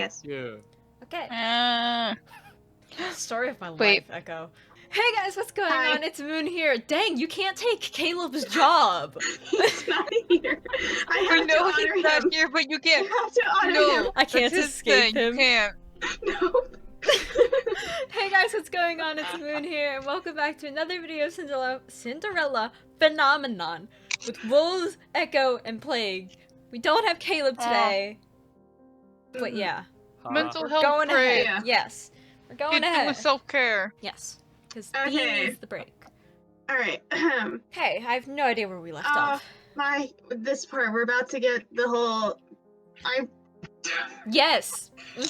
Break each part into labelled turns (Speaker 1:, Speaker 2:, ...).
Speaker 1: Yes.
Speaker 2: Yeah.
Speaker 3: Okay.
Speaker 4: Story of my
Speaker 3: Wait.
Speaker 4: life, Echo. Hey guys, what's going
Speaker 1: Hi.
Speaker 4: on? It's Moon here. Dang, you can't take Caleb's job.
Speaker 1: He's not here. I
Speaker 3: I
Speaker 1: have
Speaker 3: know
Speaker 1: to honor
Speaker 3: he's not
Speaker 1: him.
Speaker 3: here, but you
Speaker 1: I
Speaker 3: can't.
Speaker 1: have to honor
Speaker 3: No,
Speaker 4: I can't
Speaker 3: that's his
Speaker 4: escape
Speaker 3: thing.
Speaker 4: him.
Speaker 3: You can't.
Speaker 1: him. No.
Speaker 4: Hey guys, what's going on? It's Moon here, and welcome back to another video of Cinderella Phenomenon with Wolves, Echo, and Plague. We don't have Caleb today, but yeah,
Speaker 3: Mental
Speaker 4: we're
Speaker 3: health
Speaker 4: going
Speaker 3: break.
Speaker 4: ahead. Yes, we're going
Speaker 3: Get
Speaker 4: ahead.
Speaker 3: with self-care.
Speaker 4: Yes, because
Speaker 1: Okay.
Speaker 4: Bean needs the break.
Speaker 1: All right.
Speaker 4: Hey, I have no idea where we left off.
Speaker 1: This part we're about to get the whole.
Speaker 4: Yes.
Speaker 1: I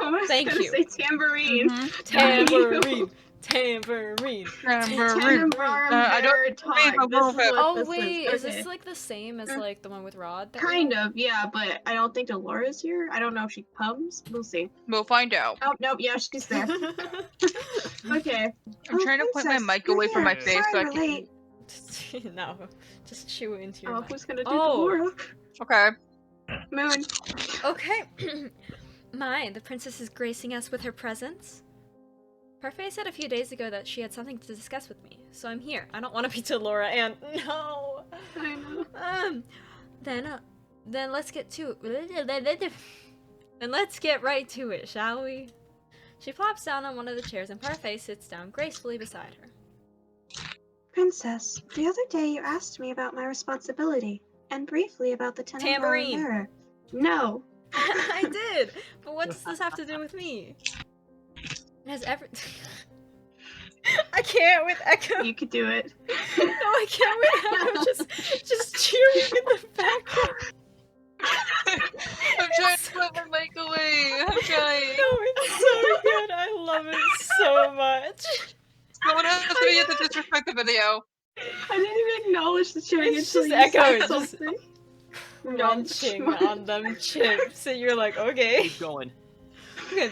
Speaker 1: was
Speaker 4: Thank
Speaker 1: gonna
Speaker 4: you.
Speaker 1: say tambourine.
Speaker 4: Tambourine. Tambourine.
Speaker 3: Tambourine. I don't
Speaker 1: Talk. This is what
Speaker 4: Oh
Speaker 1: this
Speaker 4: wait, is this
Speaker 1: Okay.
Speaker 4: like the same as like the one with Rod? that we
Speaker 1: Kind
Speaker 4: have?
Speaker 1: of, yeah, but I don't think Dolores here. I don't know if she comes. We'll see.
Speaker 3: We'll find out.
Speaker 1: Oh, nope, yeah, she's there. Okay.
Speaker 3: I'm trying to point my mic away from my face so I can.
Speaker 4: No, just chew it into your
Speaker 1: Oh,
Speaker 4: mic.
Speaker 1: who's gonna do
Speaker 4: Oh.
Speaker 1: Laura?
Speaker 3: Okay.
Speaker 1: Moon.
Speaker 4: Okay. The princess is gracing us with her presence. Parfait said a few days ago that she had something to discuss with me, so I'm here. I don't want to be to Laura and no.
Speaker 1: I know.
Speaker 4: Then let's get to then let's get right to it, shall we? She plops down on one of the chairs and Parfait sits down gracefully beside her.
Speaker 1: Princess, the other day you asked me about my responsibility, and briefly about the
Speaker 4: Tambourine.
Speaker 1: mirror. No.
Speaker 4: I did, but what does this have to do with me? It has every. I can't with Echo.
Speaker 1: You could do it.
Speaker 4: No, I can't with Echo. Just cheering in the background.
Speaker 3: I'm trying to put my mic away. I'm trying.
Speaker 4: No, it's so good. I love it so much.
Speaker 3: Someone has to be at the disrespect the video.
Speaker 1: I didn't even acknowledge the cheering
Speaker 4: It's
Speaker 1: until
Speaker 4: just
Speaker 1: you
Speaker 4: Echo,
Speaker 1: said
Speaker 4: it's just-
Speaker 1: something.
Speaker 4: Munching on them chips, and you're like, okay.
Speaker 2: Keep going.
Speaker 4: Good.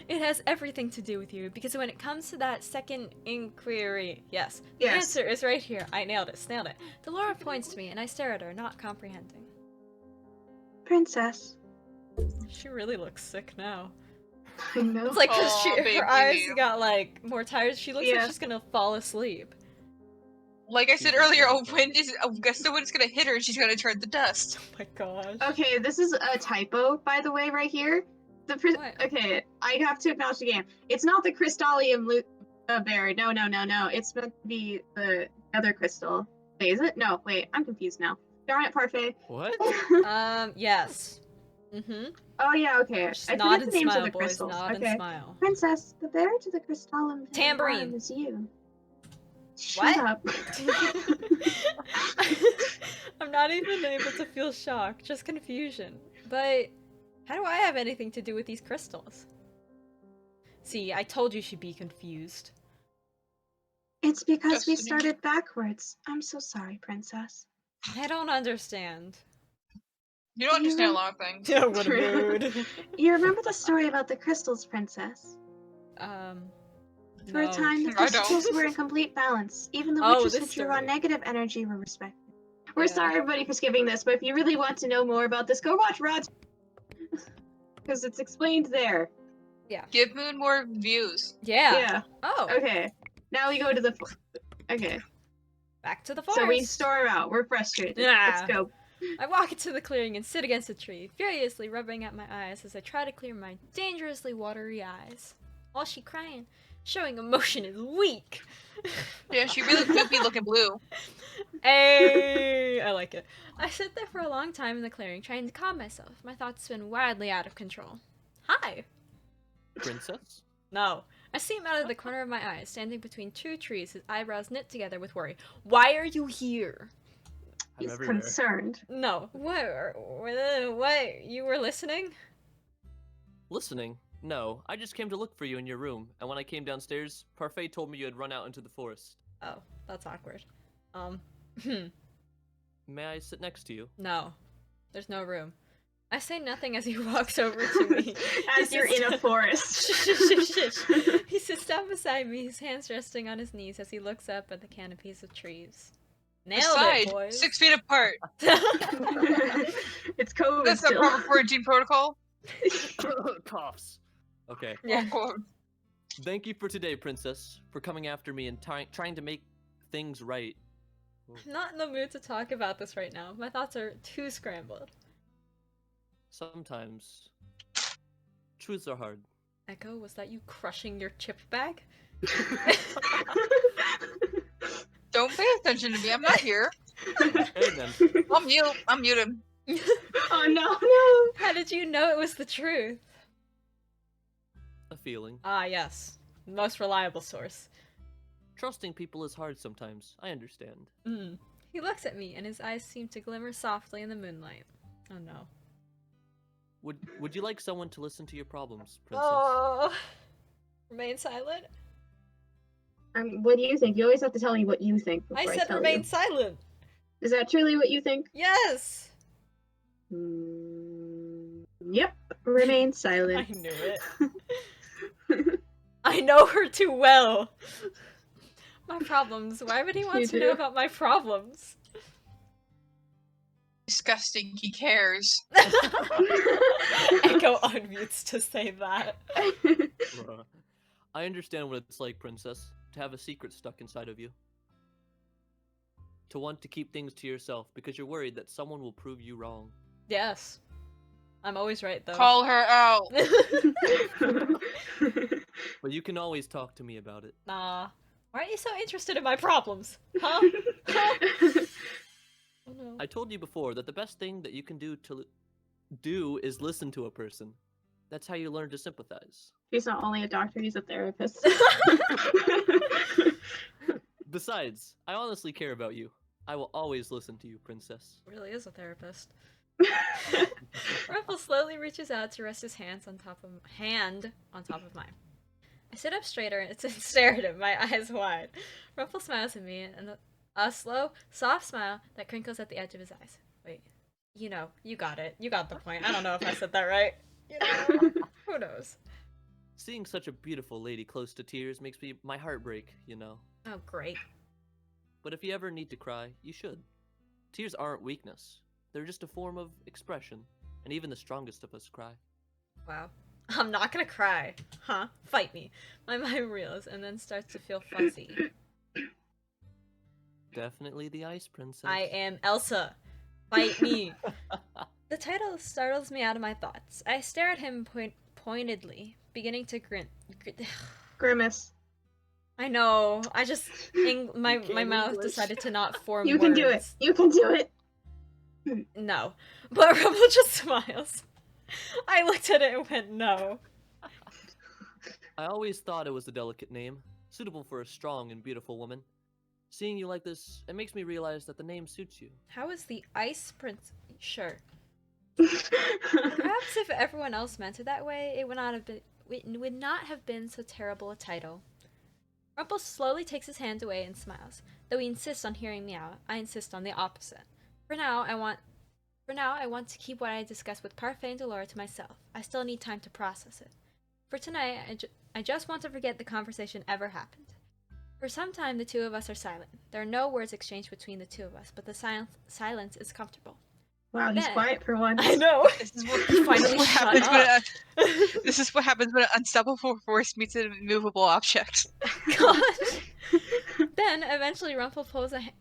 Speaker 4: It has everything to do with you, because when it comes to that second inquiry, yes, the
Speaker 1: Yes.
Speaker 4: answer is right here. I nailed it, nailed it. Delora points to me, and I stare at her, not comprehending.
Speaker 1: Princess.
Speaker 4: She really looks sick now.
Speaker 1: I know.
Speaker 4: It's like, cause
Speaker 3: Aw,
Speaker 4: her
Speaker 3: baby.
Speaker 4: eyes got like more tired. She looks like
Speaker 1: Yeah.
Speaker 4: she's gonna fall asleep.
Speaker 3: Like I said earlier, a gust of wind's gonna hit her and she's gonna turn to dust.
Speaker 4: Oh my gosh.
Speaker 1: Okay, this is a typo, by the way, right here.
Speaker 4: What?
Speaker 1: Okay, I have to acknowledge the game. It's not the Crystallium berry. No. It's meant to be the other crystal. Wait, is it? No, wait, I'm confused now. Darn it, Parfait.
Speaker 2: What?
Speaker 4: Yes. Mm-hmm.
Speaker 1: Oh yeah, okay.
Speaker 4: Just
Speaker 1: I
Speaker 4: nod
Speaker 1: forget
Speaker 4: and
Speaker 1: the names
Speaker 4: smile,
Speaker 1: of the
Speaker 4: boys.
Speaker 1: crystals.
Speaker 4: Nod
Speaker 1: Okay.
Speaker 4: and smile.
Speaker 1: Princess, the bearer to the Crystallum
Speaker 4: Tambourine.
Speaker 1: is you.
Speaker 4: What?
Speaker 1: Shut up.
Speaker 4: I'm not even able to feel shock, just confusion. But how do I have anything to do with these crystals? See, I told you she'd be confused.
Speaker 1: It's because we
Speaker 3: Destiny.
Speaker 1: started backwards. I'm so sorry, Princess.
Speaker 4: I don't understand.
Speaker 3: You don't understand a lot of things.
Speaker 4: Yeah, what a
Speaker 1: True.
Speaker 4: mood.
Speaker 1: You remember the story about the crystals, Princess? For
Speaker 4: No.
Speaker 1: a time, the
Speaker 3: I don't.
Speaker 1: crystals were in complete balance. Even the
Speaker 4: Oh,
Speaker 1: witches
Speaker 4: this
Speaker 1: who drew on
Speaker 4: story.
Speaker 1: negative energy were respected. We're
Speaker 4: Yeah.
Speaker 1: sorry, everybody, for skipping this, but if you really want to know more about this, go watch Rod's. Because it's explained there.
Speaker 3: Give Moon more views.
Speaker 4: Yeah. Oh,
Speaker 1: Okay. Now we go to the. Okay.
Speaker 4: back to the forest.
Speaker 1: So we storm out. We're frustrated.
Speaker 4: Yeah.
Speaker 1: Let's go.
Speaker 4: I walk into the clearing and sit against a tree, furiously rubbing at my eyes as I try to clear my dangerously watery eyes. All she crying, showing emotion is weak.
Speaker 3: Yeah, she really could be looking blue.
Speaker 4: Hey, I like it. I sit there for a long time in the clearing, trying to calm myself. My thoughts spin wildly out of control. Hi.
Speaker 2: Princess?
Speaker 4: No. I see him out of the corner of my eye, standing between two trees, his eyebrows knit together with worry. Why are you here?
Speaker 2: I'm
Speaker 1: He's
Speaker 2: everywhere.
Speaker 1: concerned.
Speaker 4: No. What? You were listening?
Speaker 2: Listening? No, I just came to look for you in your room, and when I came downstairs, Parfait told me you had run out into the forest.
Speaker 4: Oh, that's awkward.
Speaker 2: May I sit next to you?
Speaker 4: No. There's no room. I say nothing as he walks over to me.
Speaker 1: As you're in a forest.
Speaker 4: Shh. He sits down beside me, his hands resting on his knees as he looks up at the canopies of trees. Nailed
Speaker 3: Aside,
Speaker 4: it, boys.
Speaker 3: 6 feet apart.
Speaker 1: It's COVID
Speaker 3: That's not
Speaker 1: still.
Speaker 3: proper quarantine protocol.
Speaker 2: Coughs. Okay.
Speaker 4: Yeah.
Speaker 3: Oh,
Speaker 2: Thank you for today, princess, for coming after me and trying to make things right.
Speaker 4: I'm not in the mood to talk about this right now. My thoughts are too scrambled.
Speaker 2: Sometimes truths are hard.
Speaker 4: Echo, was that you crushing your chip bag?
Speaker 3: don't pay attention to me. I'm not here.
Speaker 2: Okay then.
Speaker 3: I'm mute. I'm muted.
Speaker 1: Oh no.
Speaker 4: How did you know it was the truth?
Speaker 2: A feeling.
Speaker 4: Ah, yes. Most reliable source.
Speaker 2: Trusting people is hard sometimes. I understand.
Speaker 4: Mm. He looks at me, and his eyes seem to glimmer softly in the moonlight. Oh no.
Speaker 2: Would you like someone to listen to your problems, princess?
Speaker 4: Oh. Remain silent.
Speaker 1: What do you think? You always have to tell me what you think
Speaker 4: I
Speaker 1: before I
Speaker 4: said
Speaker 1: tell
Speaker 4: remain
Speaker 1: you.
Speaker 4: silent.
Speaker 1: Is that truly what you think?
Speaker 4: Yes.
Speaker 1: Yep. Remain
Speaker 4: I
Speaker 1: silent.
Speaker 4: knew it. I know her too well. My problems. Why would he want
Speaker 1: You
Speaker 4: to know
Speaker 1: do.
Speaker 4: about my problems?
Speaker 3: Disgusting. He cares.
Speaker 4: Echo unmutes to say that.
Speaker 2: Bruh. I understand what it's like, princess, to have a secret stuck inside of you. To want to keep things to yourself because you're worried that someone will prove you wrong.
Speaker 4: Yes. I'm always right, though.
Speaker 3: Call her out.
Speaker 2: But you can always talk to me about it.
Speaker 4: Nah. Why are you so interested in my problems? Huh? Huh? Oh no.
Speaker 2: I told you before that the best thing that you can do is listen to a person. That's how you learn to sympathize.
Speaker 1: He's not only a doctor, he's a therapist.
Speaker 2: Besides, I honestly care about you. I will always listen to you, princess.
Speaker 4: Really is a therapist. Rumpel slowly reaches out to rest his hand on top of mine. I sit up straighter and stare at him, my eyes wide. Rumpel smiles at me, and a slow, soft smile that crinkles at the edge of his eyes. Wait, you know, you got it. You got the point. I don't know if I said that right. You know, who knows?
Speaker 2: Seeing such a beautiful lady close to tears makes my heart break, you know.
Speaker 4: Oh, great.
Speaker 2: But if you ever need to cry, you should. Tears aren't weakness. They're just a form of expression, and even the strongest of us cry.
Speaker 4: Wow. I'm not gonna cry. Huh? Fight me. My mind reels and then starts to feel fuzzy.
Speaker 2: Definitely the Ice Princess.
Speaker 4: I am Elsa. Fight me. The title startles me out of my thoughts. I stare at him pointedly, beginning to grin.
Speaker 1: Grimace.
Speaker 4: I know. I just my
Speaker 2: can't
Speaker 4: mouth
Speaker 2: English.
Speaker 4: decided to not form
Speaker 1: You
Speaker 4: words.
Speaker 1: can do it. You can do it.
Speaker 4: No. But Rumpel just smiles. I looked at it and went, no.
Speaker 2: I always thought it was a delicate name, suitable for a strong and beautiful woman. Seeing you like this, it makes me realize that the name suits you.
Speaker 4: How is the Ice Prince? Sure. Perhaps if everyone else meant it that way, it would not have been so terrible a title. Rumpel slowly takes his hand away and smiles. Though he insists on hearing me out, I insist on the opposite. For now, I want to keep what I discussed with Parfait and Delora to myself. I still need time to process it. For tonight, I just want to forget the conversation ever happened. For some time, the two of us are silent. There are no words exchanged between the two of us, but the silence is comfortable.
Speaker 1: Wow, he's
Speaker 4: Then-
Speaker 1: quiet for once.
Speaker 4: I know.
Speaker 3: This is what,
Speaker 4: Finally
Speaker 3: what
Speaker 4: shut
Speaker 3: happens
Speaker 4: up.
Speaker 3: this is what happens when an unstoppable force meets an immovable object.
Speaker 4: Gosh. Then, eventually, Rumpel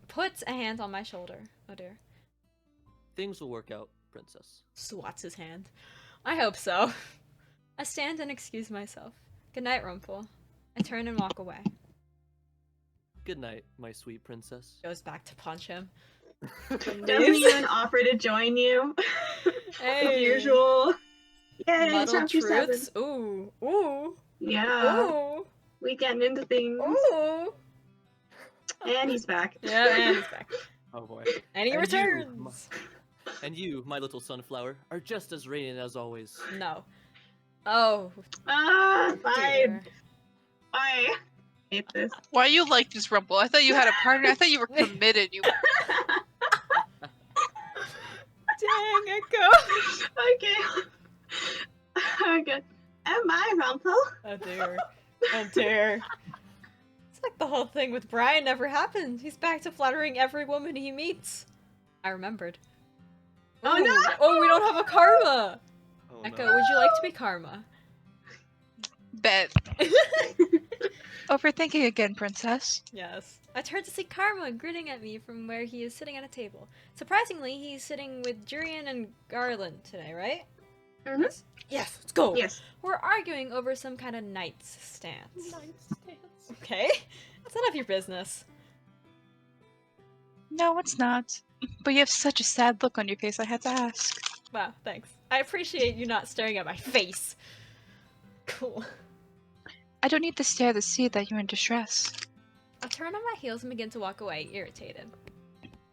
Speaker 4: puts a hand on my shoulder. Oh dear.
Speaker 2: Things will work out, princess.
Speaker 4: Swats his hand. I hope so. I stand and excuse myself. Good night, Rumpel. I turn and walk away.
Speaker 2: Good night, my sweet princess.
Speaker 4: Goes back to punch him.
Speaker 1: Doesn't even offer to join you.
Speaker 4: Hey.
Speaker 1: As usual. Yay,
Speaker 4: Muddled
Speaker 1: chapter 7.
Speaker 4: truths. Ooh. Ooh.
Speaker 1: Yeah.
Speaker 4: Ooh.
Speaker 1: We getting into things.
Speaker 4: Ooh.
Speaker 1: And he's back.
Speaker 4: Yeah, and he's back.
Speaker 2: Oh boy.
Speaker 4: And he
Speaker 2: And you,
Speaker 4: returns.
Speaker 2: And you, my little sunflower, are just as radiant as always.
Speaker 4: No. Oh,
Speaker 1: Ah, fine.
Speaker 4: dear.
Speaker 1: I hate this.
Speaker 3: Why you like this, Rumpel? I thought you had a partner. I thought you were committed. You
Speaker 4: Dang, Echo.
Speaker 1: Okay. Okay. Am I Rumpel?
Speaker 4: Oh dear. Oh dear. It's like the whole thing with Brian never happened. He's back to flattering every woman he meets. I remembered.
Speaker 1: Oh,
Speaker 4: Ooh.
Speaker 1: no!
Speaker 4: Oh, we don't have a karma!
Speaker 2: Oh,
Speaker 4: Echo,
Speaker 2: no.
Speaker 4: would you like to be Karma?
Speaker 3: Bet. Overthinking again, princess.
Speaker 4: Yes. I turned to see Karma grinning at me from where he is sitting at a table. Surprisingly, he's sitting with Jurian and Garland today, right?
Speaker 1: Mhm.
Speaker 4: Yes, let's go!
Speaker 1: Yes.
Speaker 4: We're arguing over some kind of knight's stance.
Speaker 2: Knight's stance.
Speaker 4: Okay? That's none of your business.
Speaker 3: No, it's not. But you have such a sad look on your face, I had to ask.
Speaker 4: Wow, thanks. I appreciate you not staring at my face. Cool.
Speaker 3: I don't need to stare to see that you're in distress.
Speaker 4: I turn on my heels and begin to walk away, irritated.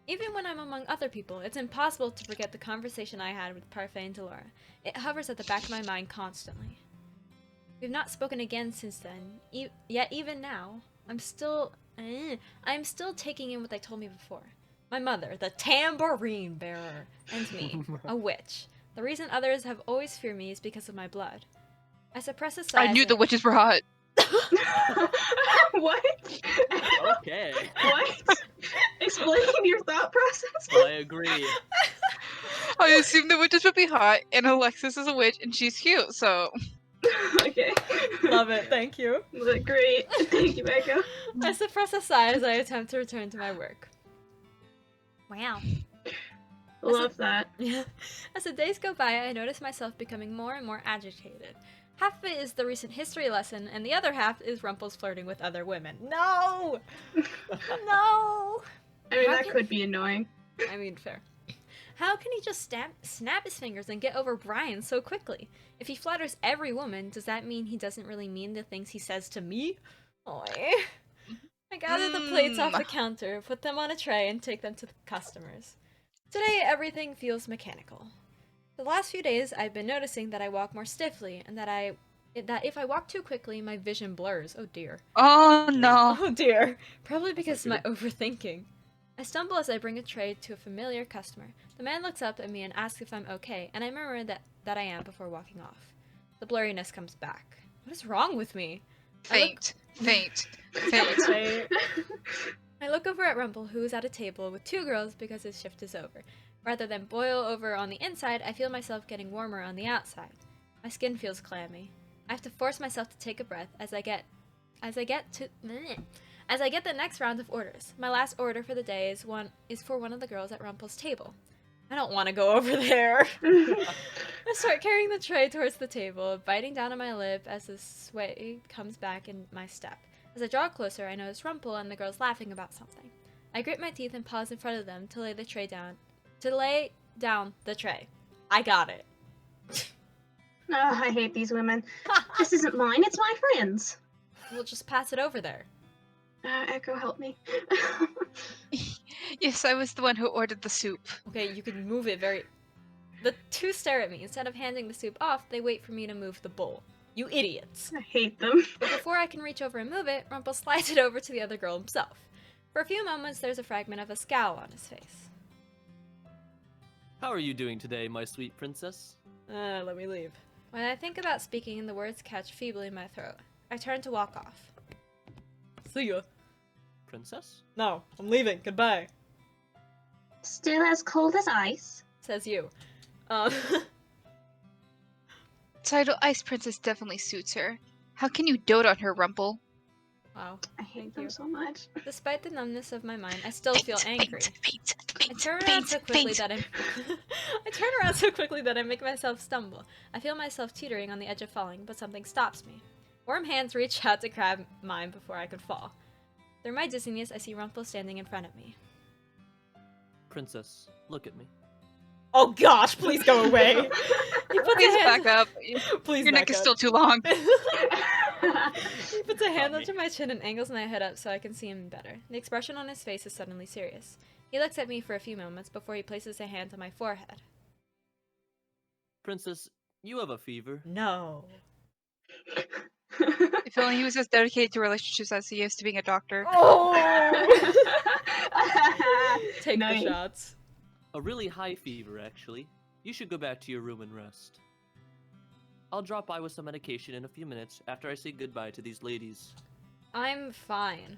Speaker 4: Even when I'm among other people, it's impossible to forget the conversation I had with Parfait and Delora. It hovers at the back of my mind constantly. We've not spoken again since then, yet even now, I'm still taking in what they told me before. My mother, the tambourine bearer, and me, a witch. The reason others have always feared me is because of my blood. I suppress a sigh.
Speaker 3: I knew the witches were hot.
Speaker 1: What?
Speaker 2: Okay.
Speaker 1: What? Explain your thought process.
Speaker 2: Well, I agree.
Speaker 3: I assumed the witches would be hot, and Alexis is a witch, and she's cute, so...
Speaker 1: Okay.
Speaker 4: Love it, thank you.
Speaker 1: Look great. Thank you, Echo.
Speaker 4: I suppress a sigh as I attempt to return to my work. Wow.
Speaker 1: Love that.
Speaker 4: Yeah. As the days go by, I notice myself becoming more and more agitated. Half of it is the recent history lesson, and the other half is Rumpel's flirting with other women. No! No!
Speaker 1: I mean,
Speaker 4: How
Speaker 1: that
Speaker 4: can-
Speaker 1: could be annoying.
Speaker 4: I mean, fair. How can he just snap his fingers and get over Brian so quickly? If he flatters every woman, does that mean he doesn't really mean the things he says to me? Oy. I gather the plates off the counter, put them on a tray, and take them to the customers. Today, everything feels mechanical. The last few days, I've been noticing that I walk more stiffly, and that if I walk too quickly, my vision blurs. Oh dear.
Speaker 3: Oh no.
Speaker 4: Oh dear. Probably because of my overthinking. I stumble as I bring a tray to a familiar customer. The man looks up at me and asks if I'm okay, and I murmur that I am before walking off. The blurriness comes back. What is wrong with me?
Speaker 3: Faint. Faint.
Speaker 4: Wait. I look over at Rumpel, who is at a table with two girls because his shift is over. Rather than boil over on the inside, I feel myself getting warmer on the outside. My skin feels clammy. I have to force myself to take a breath as I get the next round of orders. My last order for the day is for one of the girls at Rumpel's table. I don't want to go over there. I start carrying the tray towards the table, biting down on my lip as the sway comes back in my step. As I draw closer, I notice Rumpel and the girls laughing about something. I grit my teeth and pause in front of them to lay down the tray. I got it.
Speaker 1: Oh, I hate these women. This isn't mine, it's my friend's.
Speaker 4: We'll just pass it over there.
Speaker 1: Echo, help me.
Speaker 3: Yes, I was the one who ordered the soup.
Speaker 4: Okay, you can move it very... The two stare at me. Instead of handing the soup off, they wait for me to move the bowl. You idiots.
Speaker 1: I hate them.
Speaker 4: But before I can reach over and move it, Rumpel slides it over to the other girl himself. For a few moments, there's a fragment of a scowl on his face.
Speaker 2: How are you doing today, my sweet princess?
Speaker 4: Let me leave. When I think about speaking, the words catch feebly in my throat. I turn to walk off. See ya.
Speaker 2: Princess?
Speaker 4: No, I'm leaving. Goodbye.
Speaker 1: Still as cold as ice.
Speaker 4: Says you.
Speaker 3: Title Ice Princess definitely suits her. How can you dote on her, Rumpel?
Speaker 4: Wow.
Speaker 1: I hate
Speaker 4: Thank
Speaker 1: them
Speaker 4: you.
Speaker 1: so much.
Speaker 4: Despite the numbness of my mind, I still feel angry. I turn around
Speaker 3: Faint,
Speaker 4: so quickly
Speaker 3: faint.
Speaker 4: that I turn around so quickly that I make myself stumble. I feel myself teetering on the edge of falling, but something stops me. Warm hands reach out to grab mine before I could fall. Through my dizziness, I see Rumpel standing in front of me.
Speaker 2: Princess, look at me.
Speaker 4: Oh gosh, please go away! He puts
Speaker 3: Please
Speaker 4: a hand...
Speaker 3: back up.
Speaker 4: Please
Speaker 3: Your
Speaker 4: back
Speaker 3: neck is
Speaker 4: up.
Speaker 3: still too long.
Speaker 4: He puts a hand
Speaker 2: me.
Speaker 4: under my chin and angles my head up so I can see him better. The expression on his face is suddenly serious. He looks at me for a few moments before he places a hand on my forehead.
Speaker 2: Princess, you have a fever.
Speaker 4: No.
Speaker 3: If only he was as dedicated to relationships as he is to being a doctor.
Speaker 4: Oh! Take
Speaker 1: Nice.
Speaker 4: the shots.
Speaker 2: A really high fever, actually. You should go back to your room and rest. I'll drop by with some medication in a few minutes after I say goodbye to these ladies.
Speaker 4: I'm fine.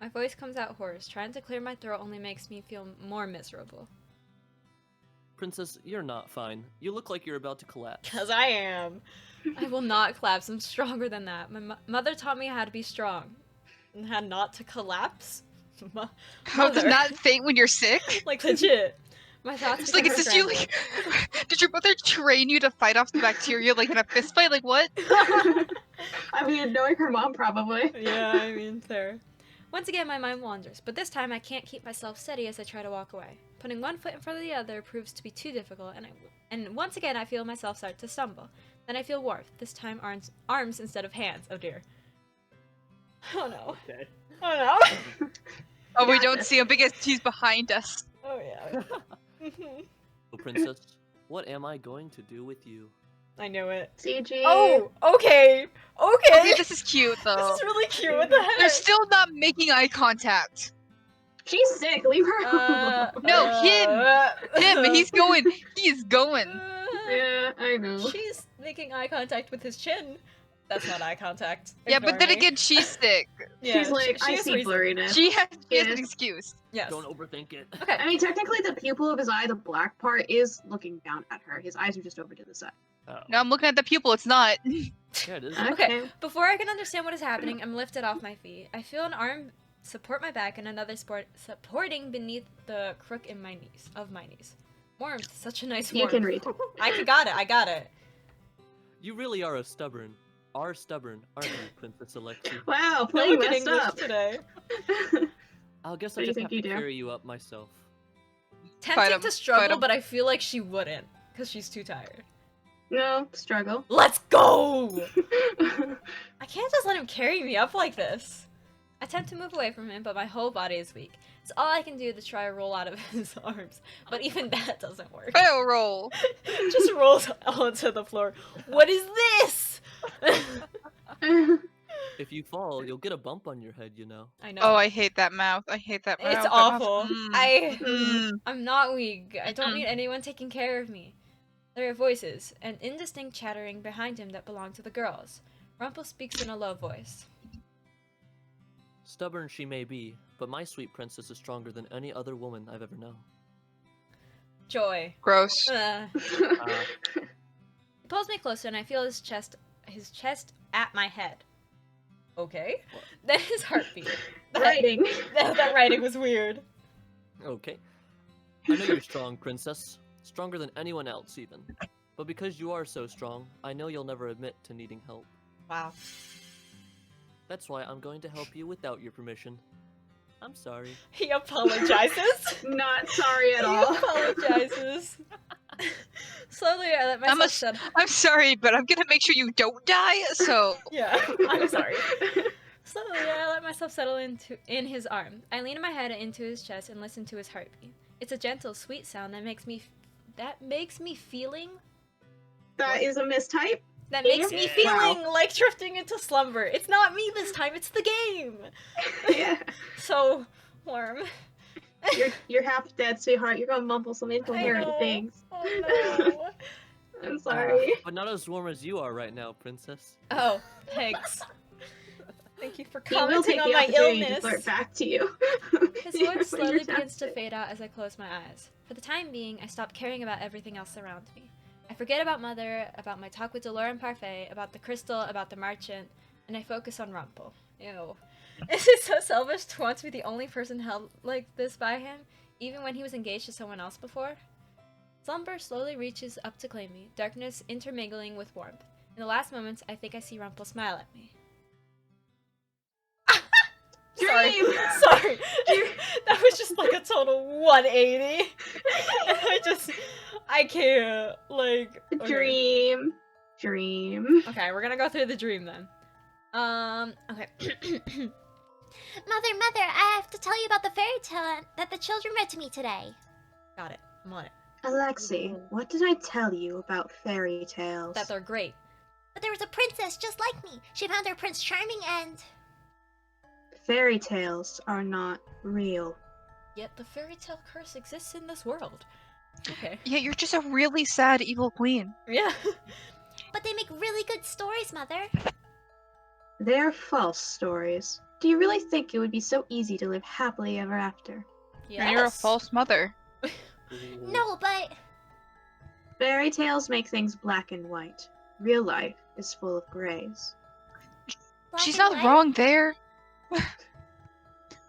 Speaker 4: My voice comes out hoarse. Trying to clear my throat only makes me feel more miserable.
Speaker 2: Princess, you're not fine. You look like you're about to collapse.
Speaker 4: Cause I am. I will not collapse. I'm stronger than that. My mother taught me how to be strong and how not to collapse.
Speaker 3: How to
Speaker 4: Mother.
Speaker 3: not faint when you're sick?
Speaker 4: Like legit. My thoughts.
Speaker 3: It's like,
Speaker 4: become
Speaker 3: is this you,
Speaker 4: scrambled.
Speaker 3: like, did your mother train you to fight off the bacteria like in a fist fight? Like what?
Speaker 1: I mean, knowing her mom probably.
Speaker 4: Yeah, I mean, fair. Once again, my mind wanders, but this time I can't keep myself steady as I try to walk away. Putting one foot in front of the other proves to be too difficult, and once again I feel myself start to stumble. Then I feel warmth, this time arms instead of hands. Oh dear. Oh no.
Speaker 2: Okay.
Speaker 4: Oh no.
Speaker 3: Oh, we
Speaker 1: Got
Speaker 3: don't
Speaker 1: this.
Speaker 3: see him because he's behind us.
Speaker 4: Oh yeah.
Speaker 2: So, Princess, what am I going to do with you?
Speaker 4: I knew it.
Speaker 1: CG.
Speaker 4: Oh, okay. Okay.
Speaker 3: Okay, this is cute though.
Speaker 4: This is really cute. What the heck?
Speaker 3: They're still not making eye contact.
Speaker 1: She's sick. Leave her alone.
Speaker 3: No, Him, he's going. He's going.
Speaker 1: Yeah, I know.
Speaker 4: She's making eye contact with his chin. That's not eye contact.
Speaker 3: Yeah,
Speaker 4: Ignore
Speaker 3: but then
Speaker 4: me.
Speaker 3: again, she's sick.
Speaker 4: Yeah,
Speaker 1: She's like,
Speaker 4: she
Speaker 1: I
Speaker 4: has
Speaker 1: see
Speaker 4: reason.
Speaker 1: blurriness.
Speaker 3: She has an
Speaker 1: Yes.
Speaker 3: excuse.
Speaker 4: Yes.
Speaker 2: Don't overthink it.
Speaker 4: Okay.
Speaker 1: I mean, technically, the pupil of his eye, the black part, is looking down at her. His eyes are just over to the side.
Speaker 2: Oh.
Speaker 3: No, I'm looking at the pupil. It's not.
Speaker 2: Yeah, it is.
Speaker 4: Okay. Before I can understand what is happening, I'm lifted off my feet. I feel an arm support my back and another supporting beneath the crook in my knees. Warmth, such a nice
Speaker 1: You
Speaker 4: warmth.
Speaker 1: can read.
Speaker 4: I got it.
Speaker 2: You really are stubborn, aren't you, Princess Alexi?
Speaker 1: Wow,
Speaker 4: No
Speaker 1: playing
Speaker 4: good
Speaker 1: messed
Speaker 4: English
Speaker 1: up.
Speaker 4: today.
Speaker 2: I guess
Speaker 1: What
Speaker 2: I
Speaker 1: do you
Speaker 2: just
Speaker 1: think
Speaker 2: have to
Speaker 1: you do?
Speaker 2: carry you up myself.
Speaker 4: Tempting
Speaker 3: him,
Speaker 4: to
Speaker 3: fight
Speaker 4: struggle,
Speaker 3: him.
Speaker 4: but I feel like she wouldn't, because she's too tired.
Speaker 1: No, struggle.
Speaker 4: Let's go! I can't just let him carry me up like this. I attempt to move away from him, but my whole body is weak. It's all I can do to try to roll out of his arms, but even that doesn't work.
Speaker 3: Fail roll.
Speaker 4: Just rolls onto the floor. What is this?
Speaker 2: If you fall, you'll get a bump on your head, you know.
Speaker 4: I know.
Speaker 3: Oh, I hate that mouth. I hate that mouth.
Speaker 4: It's
Speaker 3: That mouth-
Speaker 4: awful.
Speaker 3: Mm.
Speaker 4: I'm not weak. I don't need anyone taking care of me. There are voices, and indistinct chattering behind him that belong to the girls. Rumpel speaks in a low voice.
Speaker 2: Stubborn she may be, but my sweet princess is stronger than any other woman I've ever known.
Speaker 4: Joy.
Speaker 3: Gross.
Speaker 4: He pulls me closer, and I feel his chest at my head. Okay.
Speaker 2: What?
Speaker 4: Then his heartbeat.
Speaker 1: Writing.
Speaker 4: That writing was weird.
Speaker 2: Okay. I know you're strong, princess. Stronger than anyone else, even. But because you are so strong, I know you'll never admit to needing help.
Speaker 4: Wow.
Speaker 2: That's why I'm going to help you without your permission. I'm sorry.
Speaker 4: He apologizes.
Speaker 1: Not sorry at
Speaker 4: He
Speaker 1: all.
Speaker 4: apologizes. Slowly, I let myself settle.
Speaker 3: I'm sorry, but I'm gonna make sure you don't die. So
Speaker 4: Yeah, I'm sorry. Slowly, I let myself settle in his arm. I lean my head into his chest and listen to his heartbeat. It's a gentle, sweet sound that makes me feeling.
Speaker 1: That is a mistype.
Speaker 4: That makes me
Speaker 1: Wow.
Speaker 4: feeling like drifting into slumber. It's not me this time. It's the game.
Speaker 1: Yeah.
Speaker 4: So warm.
Speaker 1: You're half dead, sweetheart. You're gonna mumble some
Speaker 4: I
Speaker 1: incoherent
Speaker 4: know.
Speaker 1: things.
Speaker 4: Oh no.
Speaker 1: I'm sorry.
Speaker 2: But not as warm as you are right now, princess.
Speaker 4: Oh, thanks. Thank you for
Speaker 1: He will
Speaker 4: commenting
Speaker 1: take
Speaker 4: on
Speaker 1: the
Speaker 4: my
Speaker 1: opportunity to
Speaker 4: illness.
Speaker 1: flirt back to you.
Speaker 4: His
Speaker 1: When
Speaker 4: voice
Speaker 1: you're
Speaker 4: slowly begins to
Speaker 1: tested.
Speaker 4: fade out as I close my eyes. For the time being, I stop caring about everything else around me. I forget about Mother, about my talk with Delore Parfait, about the crystal, about the merchant, and I focus on Rumpel. Ew. Is it so selfish to want to be the only person held like this by him, even when he was engaged to someone else before? Slumber slowly reaches up to claim me, darkness intermingling with warmth. In the last moments, I think I see Rumpel smile at me. Sorry.
Speaker 1: Dream!
Speaker 4: Sorry. That was just like a total 180. And I can't. Like. Okay.
Speaker 1: Dream.
Speaker 4: Okay, we're gonna go through the dream then. Okay.
Speaker 5: Mother, I have to tell you about the fairy tale that the children read to me today.
Speaker 4: Got it. I'm on it.
Speaker 1: Alexi, what did I tell you about fairy tales?
Speaker 4: That they're great.
Speaker 5: But there was a princess just like me. She found her prince charming and...
Speaker 1: Fairy tales are not real.
Speaker 4: Yet the fairy tale curse exists in this world. Okay.
Speaker 3: yeah, you're just a really sad evil queen.
Speaker 4: Yeah.
Speaker 5: But they make really good stories, Mother.
Speaker 1: They're false stories. Do you really think it would be so easy to live happily ever after?
Speaker 4: Yes.
Speaker 3: You're a false mother.
Speaker 5: No, but...
Speaker 1: Fairy tales make things black and white. Real life is full of grays.
Speaker 5: Black
Speaker 3: She's
Speaker 5: and
Speaker 3: not
Speaker 5: white?
Speaker 3: wrong there.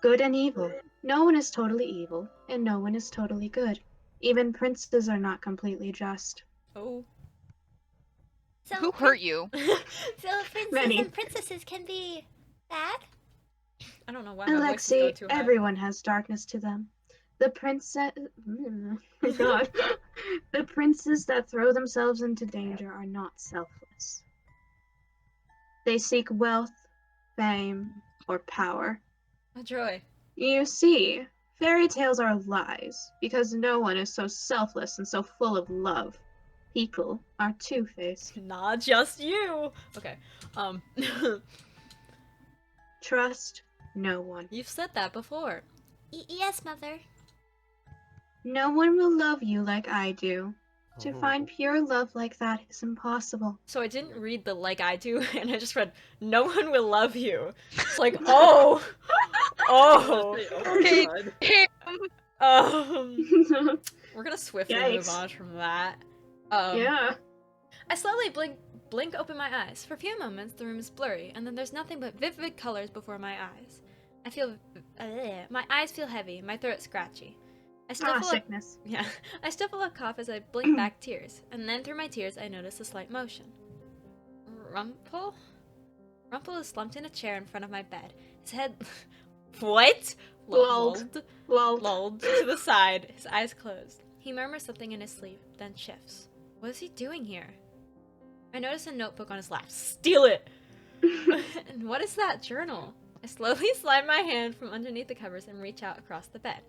Speaker 1: Good and evil. No one is totally evil, and no one is totally good. Even princes are not completely just.
Speaker 4: Oh.
Speaker 5: So
Speaker 3: Who hurt you?
Speaker 5: So princes
Speaker 1: Many.
Speaker 5: and princesses can be bad?
Speaker 4: I don't know why my voice is going
Speaker 1: Alexi,
Speaker 4: too high.
Speaker 1: everyone has darkness to them. The princess... Oh God. The princes that throw themselves into danger are not selfless. They seek wealth, fame, or power.
Speaker 4: A joy.
Speaker 1: You see, fairy tales are lies, because no one is so selfless and so full of love. People are two-faced.
Speaker 4: Not just you. Okay.
Speaker 1: Trust no one.
Speaker 4: You've said that before.
Speaker 5: Yes, mother.
Speaker 1: No one will love you like I do. To
Speaker 2: Oh.
Speaker 1: find pure love like that is impossible.
Speaker 4: So I didn't read the like I do, and I just read, no one will love you. It's like, oh. Oh.
Speaker 3: Okay.
Speaker 4: We're gonna swiftly move
Speaker 1: Yikes.
Speaker 4: on from that.
Speaker 1: Yeah.
Speaker 4: I slowly blink open my eyes. For a few moments, the room is blurry, and then there's nothing but vivid colors before my eyes. I feel... my eyes feel heavy, my throat scratchy. I stifle a...
Speaker 1: Sickness.
Speaker 4: Yeah. I stifle a cough as I blink back tears, and then through my tears, I notice a slight motion. Rumpel? Rumpel is slumped in a chair in front of my bed. His head... What?
Speaker 1: Lulled. Well,
Speaker 4: Lulled to the side, his eyes closed. He murmurs something in his sleep, then shifts. What is he doing here? I notice a notebook on his lap. Steal it! And what is that journal? I slowly slide my hand from underneath the covers and reach out across the bed.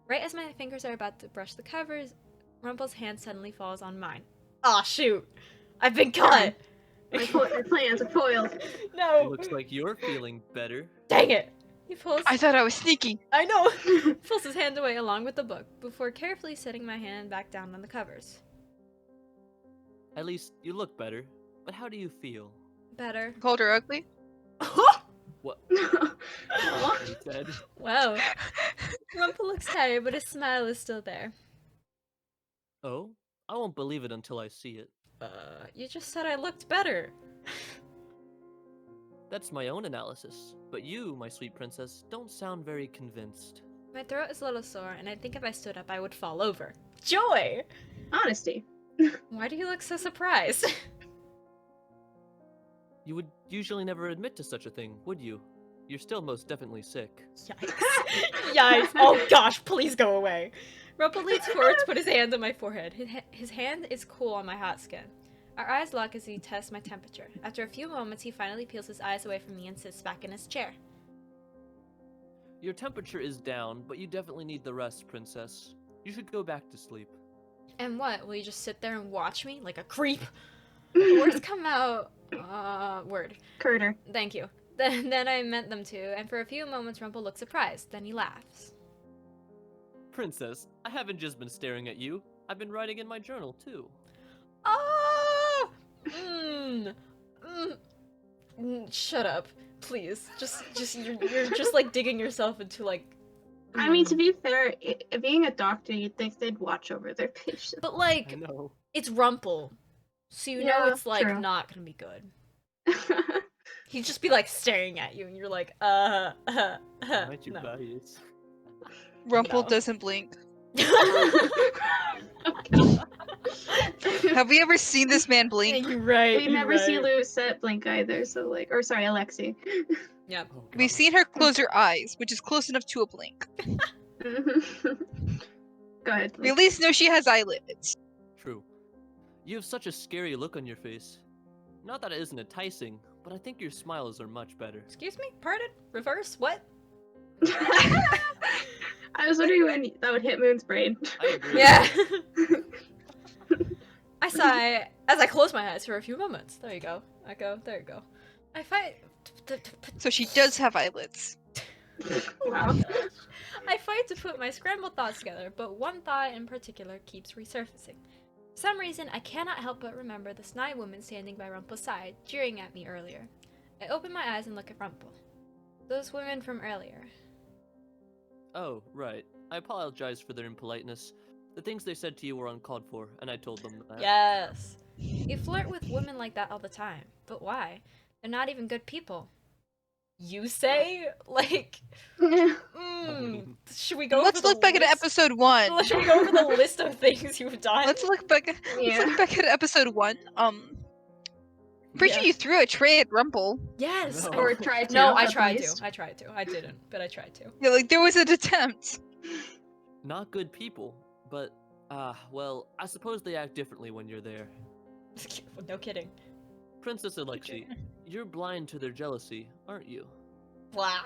Speaker 4: Right as my fingers are about to brush the covers, Rumpel's hand suddenly falls on mine. Aw, shoot! I've been caught!
Speaker 1: my plans are foiled.
Speaker 4: No!
Speaker 2: Looks like you're feeling better.
Speaker 4: Dang it! He pulls...
Speaker 3: I thought I was sneaky.
Speaker 4: I know! Pulls his hand away along with the book, before carefully setting my hand back down on the covers.
Speaker 2: At least you look better. But how do you feel?
Speaker 4: Better.
Speaker 3: Called her ugly?
Speaker 2: What?
Speaker 1: What?
Speaker 2: He said.
Speaker 4: Wow. Rumpel looks tired, but his smile is still there.
Speaker 2: Oh? I won't believe it until I see it.
Speaker 4: You just said I looked better.
Speaker 2: That's my own analysis. But you, my sweet princess, don't sound very convinced.
Speaker 4: My throat is a little sore, and I think if I stood up, I would fall over. Joy!
Speaker 1: Honesty.
Speaker 4: Why do you look so surprised?
Speaker 2: You would usually never admit to such a thing, would you? You're still most definitely sick.
Speaker 4: Yikes. Yikes. Oh gosh, please go away. Rumpel leans forward to put his hand on my forehead. His hand is cool on my hot skin. Our eyes lock as he tests my temperature. After a few moments, he finally peels his eyes away from me and sits back in his chair.
Speaker 2: Your temperature is down, but you definitely need the rest, princess. You should go back to sleep.
Speaker 4: And what? Will you just sit there and watch me like a creep? Words come out. Word.
Speaker 1: Curter.
Speaker 4: Thank you. Then I meant them to, and for a few moments Rumpel looks surprised. Then he laughs.
Speaker 2: Princess, I haven't just been staring at you. I've been writing in my journal, too.
Speaker 4: Ah! Shut up, please. You're just like digging yourself into like.
Speaker 1: I mean, to be fair, being a doctor, you'd think they'd watch over their patients.
Speaker 4: But
Speaker 2: I
Speaker 4: like,
Speaker 2: know.
Speaker 4: it's Rumpel, so you know
Speaker 1: Yeah,
Speaker 4: it's like
Speaker 1: true.
Speaker 4: not gonna be good. He'd just be like staring at you, and you're like,
Speaker 2: Aren't you
Speaker 4: no.
Speaker 2: biased?
Speaker 3: Rumpel
Speaker 4: No.
Speaker 3: doesn't blink. Have we ever seen this man blink?
Speaker 4: You're right.
Speaker 1: We never see Lucette blink either, so like, or sorry, Alexi.
Speaker 4: Yep.
Speaker 2: Oh,
Speaker 3: We've
Speaker 2: God.
Speaker 3: seen her close her eyes, which is close enough to a blink.
Speaker 1: Go ahead.
Speaker 3: We at least know she has eyelids.
Speaker 2: True. You have such a scary look on your face. Not that it isn't enticing, but I think your smiles are much better.
Speaker 4: Excuse me? Pardon? Reverse? What?
Speaker 1: I was wondering when that would hit Moon's brain.
Speaker 2: I agree.
Speaker 4: Yeah. I sigh as I close my eyes for a few moments. There you go. There you go. I fight.
Speaker 3: So she does have eyelids.
Speaker 1: Wow.
Speaker 4: I fight to put my scrambled thoughts together, but one thought in particular keeps resurfacing. For some reason, I cannot help but remember the snide woman standing by Rumpel's side, jeering at me earlier. I open my eyes and look at Rumpel. Those women from earlier.
Speaker 2: Oh, right. I apologize for their impoliteness. The things they said to you were uncalled for, and I told them that.
Speaker 4: Yes. You flirt with women like that all the time. But why? They're not even good people. You say? Like, should we go
Speaker 3: Let's
Speaker 4: over
Speaker 3: look
Speaker 4: the
Speaker 3: back at
Speaker 4: list?
Speaker 3: episode 1.
Speaker 4: Should we go over the list of things you've done?
Speaker 3: Let's look back at episode 1. Pretty sure
Speaker 4: Yeah.
Speaker 3: you threw a tray at Rumpel.
Speaker 4: Yes.
Speaker 2: No.
Speaker 1: Or tried to.
Speaker 4: No, I
Speaker 1: at
Speaker 4: tried
Speaker 1: least.
Speaker 4: to. I tried to. I didn't, but I tried to.
Speaker 3: Yeah, like there was an attempt.
Speaker 2: Not good people, but, well, I suppose they act differently when you're there.
Speaker 4: No kidding.
Speaker 2: Princess Alexi, you're blind to their jealousy, aren't you?
Speaker 4: Blah.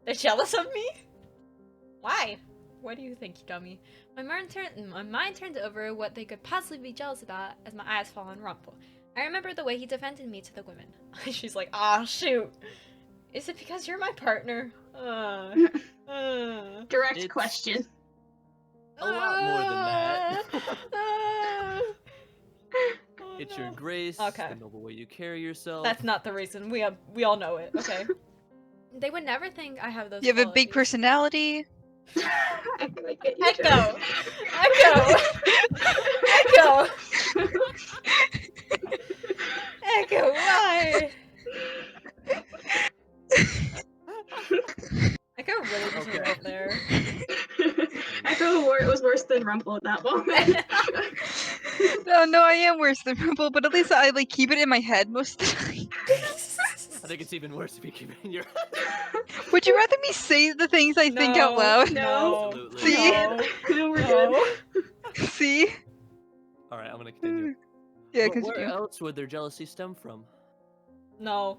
Speaker 4: They're jealous of me? Why? What do you think, you dummy? My mind turned over what they could possibly be jealous about as my eyes fall on Rumpel. I remember the way he defended me to the women. She's like, ah, shoot. Is it because you're my partner?
Speaker 1: Direct
Speaker 2: It's-
Speaker 1: question.
Speaker 2: A lot more than that. It's your grace,
Speaker 4: Okay.
Speaker 2: the noble way you carry yourself.
Speaker 4: That's not the reason. We all know it. Okay. They would never think I have those.
Speaker 3: You have a big
Speaker 4: qualities.
Speaker 3: personality.
Speaker 1: I feel like it, you
Speaker 4: Echo.
Speaker 1: do.
Speaker 4: Echo. Why? Echo really doesn't
Speaker 2: Okay.
Speaker 4: live there.
Speaker 1: I feel it was worse than Rumpel at that moment.
Speaker 3: No, I am worse than Rumpel, but at least I like keep it in my head most of the time.
Speaker 2: I think it's even worse if you keep it in your
Speaker 3: Would you rather me say the things I think out
Speaker 4: No.
Speaker 3: loud?
Speaker 1: No.
Speaker 2: Absolutely.
Speaker 3: See?
Speaker 1: No, we're
Speaker 4: No.
Speaker 1: good.
Speaker 3: See?
Speaker 2: Alright, I'm gonna continue.
Speaker 3: Yeah,
Speaker 2: But where
Speaker 3: continue.
Speaker 2: else would their jealousy stem from?
Speaker 4: No.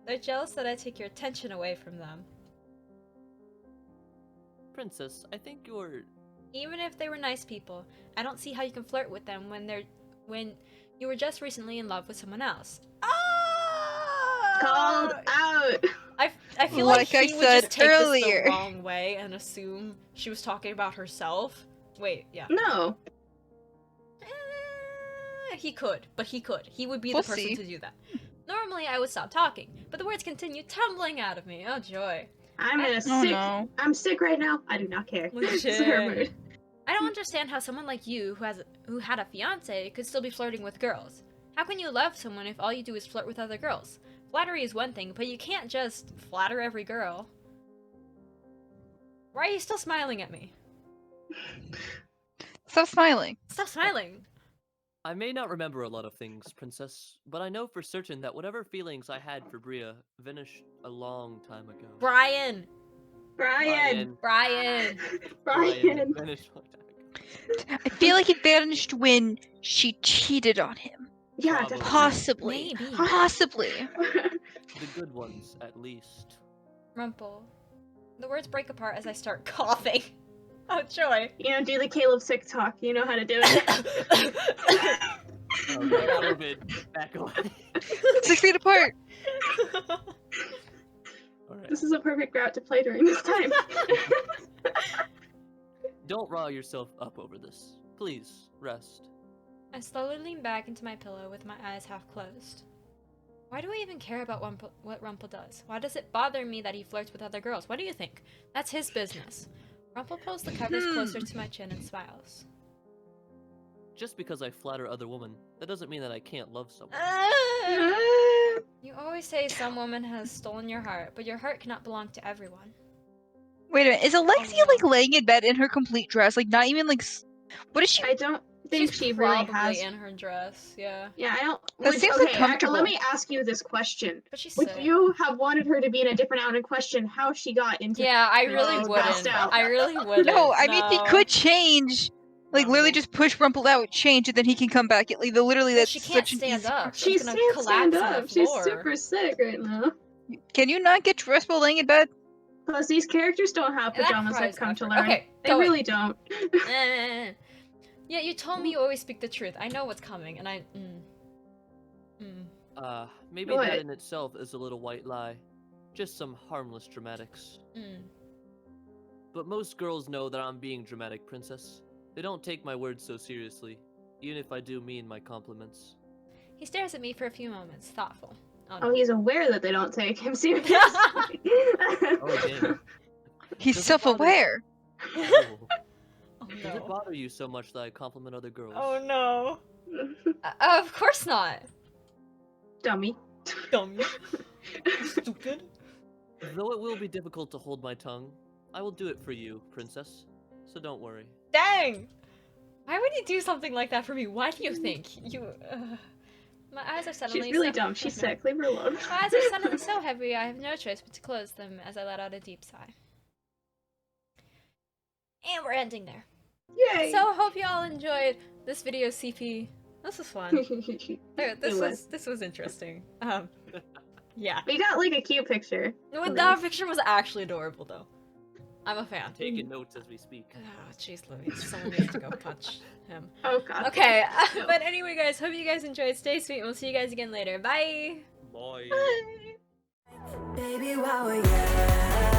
Speaker 4: They're jealous that I take your attention away from them.
Speaker 2: Princess, I think you're...
Speaker 4: Even if they were nice people, I don't see how you can flirt with them when you were just recently in love with someone else.
Speaker 1: Called out.
Speaker 4: I feel like
Speaker 3: Like I
Speaker 4: he would
Speaker 3: said
Speaker 4: just take
Speaker 3: earlier.
Speaker 4: this the wrong way and assume she was talking about herself. Wait, yeah.
Speaker 1: No.
Speaker 4: He could, but he could. He would be
Speaker 3: We'll
Speaker 4: the person
Speaker 3: see.
Speaker 4: to do that. Normally, I would stop talking, but the words continue tumbling out of me. Oh joy!
Speaker 1: I'm in a
Speaker 3: Oh
Speaker 1: sick.
Speaker 3: no.
Speaker 1: I'm sick right now. I do not care. It's her
Speaker 4: Legit.
Speaker 1: mood.
Speaker 4: I don't understand how someone like you, who had a fiance, could still be flirting with girls. How can you love someone if all you do is flirt with other girls? Flattery is one thing, but you can't just flatter every girl. Why are you still smiling at me?
Speaker 3: Stop smiling.
Speaker 4: Stop smiling.
Speaker 2: I may not remember a lot of things, Princess, but I know for certain that whatever feelings I had for Bria vanished a long time ago.
Speaker 4: Brian.
Speaker 1: Brian.
Speaker 4: Brian.
Speaker 1: Brian.
Speaker 2: vanished a long time ago.
Speaker 3: I feel like it vanished when she cheated on him.
Speaker 1: Yeah,
Speaker 2: Probably.
Speaker 3: Possibly.
Speaker 4: Maybe.
Speaker 3: Possibly.
Speaker 1: definitely.
Speaker 2: The good ones, at least.
Speaker 4: Rumpel. The words break apart as I start coughing. Oh joy.
Speaker 1: You know, do the Caleb sick talk. You know how to do it.
Speaker 2: Okay, COVID, back away.
Speaker 3: 6 feet apart.
Speaker 2: Alright.
Speaker 1: This is a perfect route to play during this time.
Speaker 2: Don't rile yourself up over this. Please, rest.
Speaker 4: I slowly lean back into my pillow with my eyes half closed. Why do I even care about what Rumpel does? Why does it bother me that he flirts with other girls? What do you think? That's his business. Rumpel pulls the covers closer to my chin and smiles.
Speaker 2: Just because I flatter other women, that doesn't mean that I can't love someone.
Speaker 4: You always say some woman has stolen your heart, but your heart cannot belong to everyone.
Speaker 3: Wait a minute. Is Alexia
Speaker 4: no.
Speaker 3: like laying in bed in her complete dress? Like not even like. What is she?
Speaker 1: I don't think
Speaker 4: She's
Speaker 1: she really
Speaker 4: probably
Speaker 1: has.
Speaker 4: in her dress, yeah.
Speaker 1: Yeah, I don't.
Speaker 3: That seems
Speaker 1: okay,
Speaker 3: uncomfortable.
Speaker 1: let me ask you this question.
Speaker 4: But she's
Speaker 1: Would
Speaker 4: sick.
Speaker 1: you have wanted her to be in a different outfit? Question how she got into?
Speaker 4: Yeah, I
Speaker 1: No,
Speaker 4: really
Speaker 1: it's
Speaker 4: wouldn't.
Speaker 1: passed out.
Speaker 4: I really wouldn't.
Speaker 3: No, I mean he
Speaker 4: no.
Speaker 3: could change. Like
Speaker 2: No.
Speaker 3: literally just push Rumpel out, change, and then he can come back. Like literally,
Speaker 4: Well,
Speaker 3: that's
Speaker 4: she can't
Speaker 3: such an
Speaker 4: stand
Speaker 3: easy.
Speaker 4: up.
Speaker 1: She
Speaker 4: She's gonna
Speaker 1: can't
Speaker 4: collapse
Speaker 1: stand
Speaker 4: on the
Speaker 1: up. She's
Speaker 4: floor.
Speaker 1: super sick right now.
Speaker 3: Can you not get dressed while laying in bed?
Speaker 1: Plus, these characters don't have
Speaker 4: That
Speaker 1: pajamas. I've
Speaker 4: requires
Speaker 1: come to
Speaker 4: effort.
Speaker 1: learn.
Speaker 4: Okay,
Speaker 1: They
Speaker 4: go
Speaker 1: really don't.
Speaker 4: Yeah, you told me you always speak the truth. I know what's coming, and I.
Speaker 2: Maybe
Speaker 1: What?
Speaker 2: that in itself is a little white lie. Just some harmless dramatics. But most girls know that I'm being dramatic, Princess. They don't take my words so seriously, even if I do mean my compliments.
Speaker 4: He stares at me for a few moments, thoughtful.
Speaker 1: Oh, he's aware that they don't take him seriously.
Speaker 2: Oh, damn.
Speaker 3: He's
Speaker 2: Doesn't
Speaker 3: self-aware.
Speaker 2: Oh.
Speaker 4: Oh
Speaker 2: Does it
Speaker 4: no.
Speaker 2: bother you so much that I compliment other girls?
Speaker 4: Oh no. Of course not.
Speaker 1: Dummy.
Speaker 4: Dummy. Stupid.
Speaker 2: Though it will be difficult to hold my tongue, I will do it for you, princess. So don't worry.
Speaker 4: Dang! Why would you do something like that for me? Why do you think? My eyes are suddenly
Speaker 1: She's really
Speaker 4: so...
Speaker 1: dumb. She's sick. Leave her alone.
Speaker 4: My eyes are suddenly so heavy, I have no choice but to close them as I let out a deep sigh. And we're ending there.
Speaker 1: Yay!
Speaker 4: So, hope you all enjoyed this video, CP. This was fun. This was interesting. Yeah.
Speaker 1: We got like a cute picture.
Speaker 4: That picture was actually adorable, though. I'm a fan.
Speaker 2: Taking notes as we speak.
Speaker 4: Oh, jeez Louise. Someone needs to go punch him.
Speaker 1: Oh god.
Speaker 4: Okay, but anyway, guys, hope you guys enjoyed. Stay sweet, and we'll see you guys again later. Bye!
Speaker 2: Bye.
Speaker 1: Bye.
Speaker 6: Baby, while we're young.